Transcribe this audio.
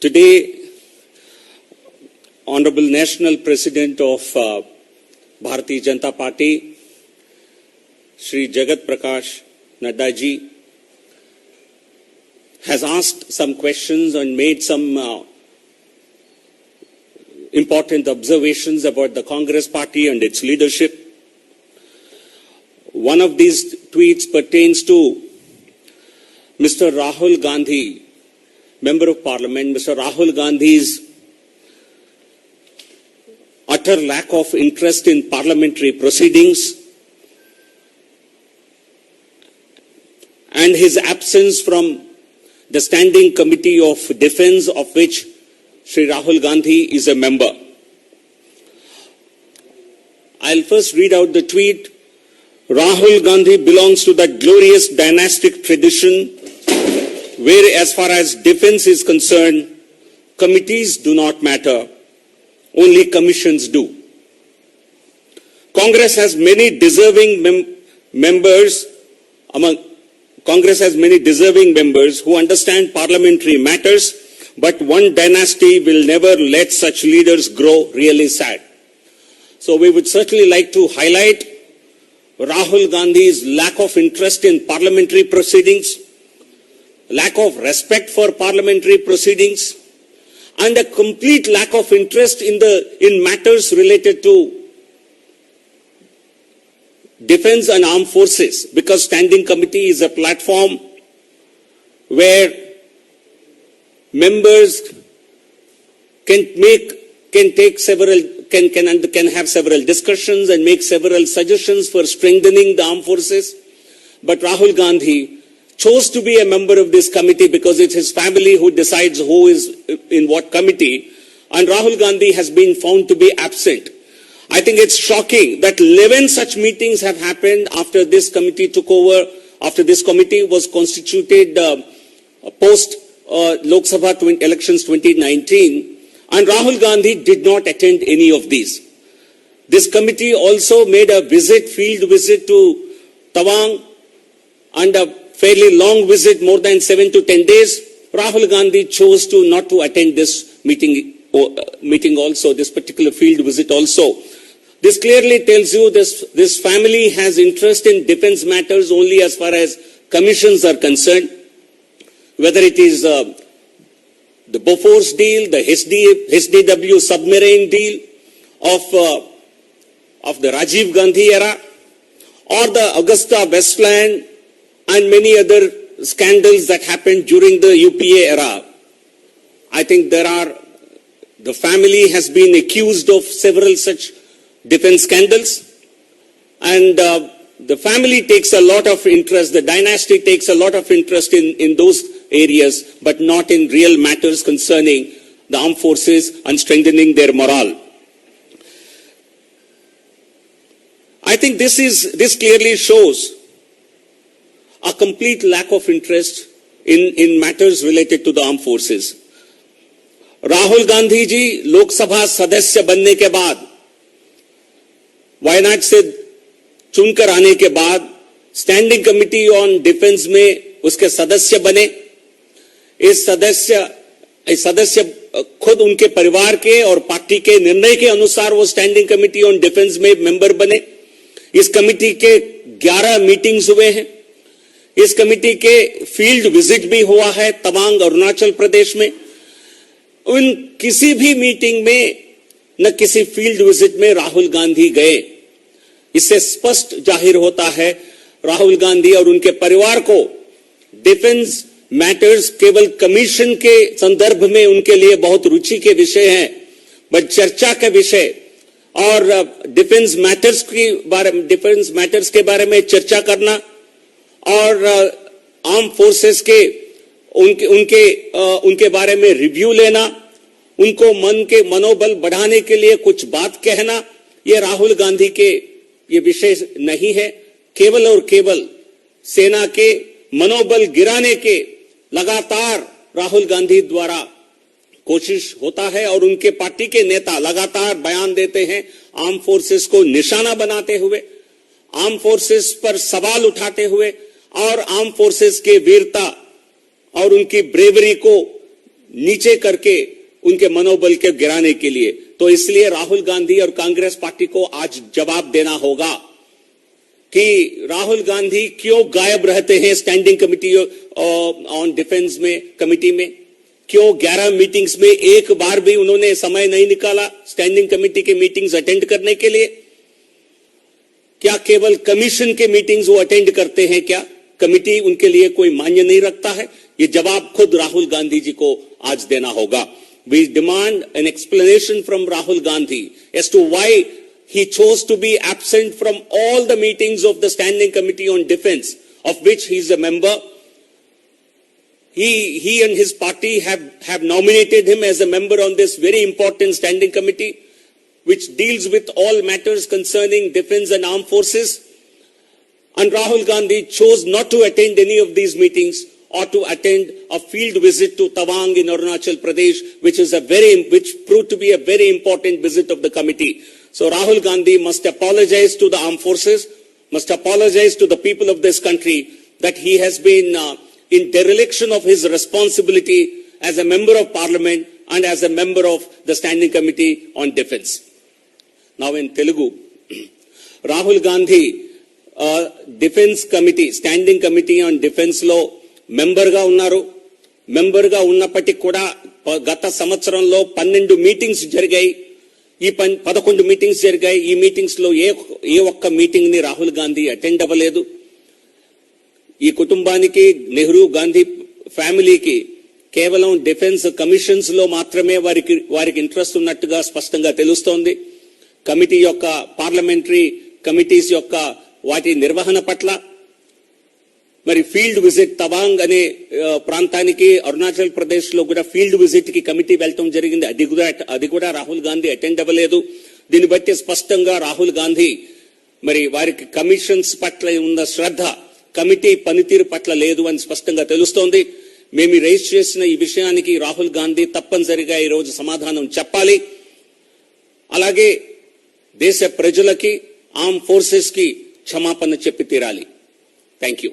Today, Honorable National President of Bharatiya Janata Party, Shri Jagat Prakash Nadda ji, has asked some questions and made some important observations about the Congress party and its leadership. One of these tweets pertains to Mr. Rahul Gandhi, Member of Parliament. Mr. Rahul Gandhi's utter lack of interest in parliamentary proceedings and his absence from the Standing Committee of Defence, of which Shri Rahul Gandhi is a member. I'll first read out the tweet. Rahul Gandhi belongs to that glorious dynastic tradition where, as far as defence is concerned, committees do not matter, only commissions do. Congress has many deserving members who understand parliamentary matters, but one dynasty will never let such leaders grow really sad. So we would certainly like to highlight Rahul Gandhi's lack of interest in parliamentary proceedings, lack of respect for parliamentary proceedings, and a complete lack of interest in matters related to defense and armed forces, because Standing Committee is a platform where members can have several discussions and make several suggestions for strengthening the armed forces. But Rahul Gandhi chose to be a member of this committee because it's his family who decides who is in what committee, and Rahul Gandhi has been found to be absent. I think it's shocking that 11 such meetings have happened after this committee took over, after this committee was constituted post Lok Sabha elections 2019, and Rahul Gandhi did not attend any of these. This committee also made a field visit to Tawang, and a fairly long visit, more than 7 to 10 days. Rahul Gandhi chose not to attend this meeting also, this particular field visit also. This clearly tells you this family has interest in defense matters only as far as commissions are concerned, whether it is the Bofors deal, the SDW submarine deal of the Rajiv Gandhi era, or the Augusta Westland and many other scandals that happened during the UPA era. I think the family has been accused of several such defense scandals, and the family takes a lot of interest, the dynasty takes a lot of interest in those areas, but not in real matters concerning the armed forces and strengthening their morale. I think this clearly shows a complete lack of interest in matters related to the armed forces. Rahul Gandhi ji Lok Sabha सदस्य बनने के बाद, वायनाड से चुनकर आने के बाद standing committee on defence में उसके सदस्य बने। इस सदस्य खुद उनके परिवार के और पार्टी के निर्णय के अनुसार वो स्टैंडिंग कमिटी ऑन डिफेंस में मेंबर बने। इस कमिटी के 11 मीटिंग्स हुए हैं। इस कमिटी के फील्ड विजिट भी हुआ है तवांग, अरुणाचल प्रदेश में। उन किसी भी मीटिंग में न किसी फील्ड विजिट में राहुल गांधी गए। इससे स्पष्ट जाहिर होता है राहुल गांधी और उनके परिवार को डिफेंस मैटर्स केवल कमीशन के संदर्भ में उनके लिए बहुत रुचि के विषय हैं, बट चर्चा के विषय और डिफेंस मैटर्स के बारे में चर्चा करना और आर्म फोर्सेस के उनके बारे में रिव्यू लेना, उनको मनोबल बढ़ाने के लिए कुछ बात कहना, ये राहुल गांधी के ये विषय नहीं है। केवल और केवल सेना के मनोबल गिराने के लगातार राहुल गांधी द्वारा कोशिश होता है और उनके पार्टी के नेता लगातार बयान देते हैं आर्म फोर्सेस को निशाना बनाते हुए, आर्म फोर्सेस पर सवाल उठाते हुए और आर्म फोर्सेस के वीरता और उनकी ब्रेवरी को नीचे करके उनके मनोबल के गिराने के लिए। तो इसलिए राहुल गांधी और कांग्रेस पार्टी को आज जवाब देना होगा कि राहुल गांधी क्यों गायब रहते हैं स्टैंडिंग कमिटी ऑन डिफेंस में कमिटी में, क्यों 11 मीटिंग्स में एक बार भी उन्होंने समय नहीं निकाला स्टैंडिंग कमिटी के मीटिंग्स अटेंड करने के लिए। क्या केवल कमीशन के मीटिंग्स वो अटेंड करते हैं? क्या कमिटी उनके लिए कोई मान्य नहीं रखता है? ये जवाब खुद राहुल गांधी जी को आज देना होगा। We demand an explanation from Rahul Gandhi as to why he chose to be absent from all the meetings of the Standing Committee on Defense, of which he is a member. He and his party have nominated him as a member on this very important standing committee, which deals with all matters concerning defense and armed forces. And Rahul Gandhi chose not to attend any of these meetings or to attend a field visit to Tawang in Arunachal Pradesh, which proved to be a very important visit of the committee. So Rahul Gandhi must apologize to the armed forces, must apologize to the people of this country that he has been in dereliction of his responsibility as a member of parliament and as a member of the Standing Committee on Defense. Now in Telugu, Rahul Gandhi Defense Committee, Standing Committee on Defense లో మెంబర్గా ఉన్నారు. మెంబర్గా ఉన్నప్పటికీ కూడా గత సంవత్సరంలో 12 meetings జరిగాయి. ఈ 11 మీటింగ్స్ జరిగాయి. ఈ మీటింగ్స్ లో ఏ ఒక్క మీటింగ్ ని రాహుల్ గాంధీ అటెండ్ అవ్వలేదు. ఈ కుటుంబానికి, నెహ్రూ గాంధీ ఫ్యామిలీకి కేవలం డిఫెన్స్ కమిషన్స్ లో మాత్రమే వారికి ఇంట్రెస్ట్ ఉన్నట్టుగా స్పష్టంగా తెలుస్తోంది. కమిటీ యొక్క పార్లమెంటరీ కమిటీస్ యొక్క వాటి నిర్వహణ పట్ల, మరి ఫీల్డ్ విజిట్ తవాంగ్ అనే ప్రాంతానికి అరుణాచల్ ప్రదేశ్ లో కూడా ఫీల్డ్ విజిట్ కి కమిటీ వెళ్ళటం జరిగింది. అది కూడా రాహుల్ గాంధీ అటెండ్ అవ్వలేదు. దీన్ని బట్టి స్పష్టంగా రాహుల్ గాంధీ మరి వారికి కమిషన్స్ పట్ల ఉన్న శ్రద్ధ కమిటీ పనితీరు పట్ల లేదు అని స్పష్టంగా తెలుస్తోంది. మేము రైజ్ చేసిన ఈ విషయానికి రాహుల్ గాంధీ తప్పనిసరిగా ఈ రోజు సమాధానం చెప్పాలి. అలాగే దేశ ప్రజలకి, ఆర్మ్ ఫోర్సెస్ కి క్షమాపణ చెప్పి తీరాలి. Thank you.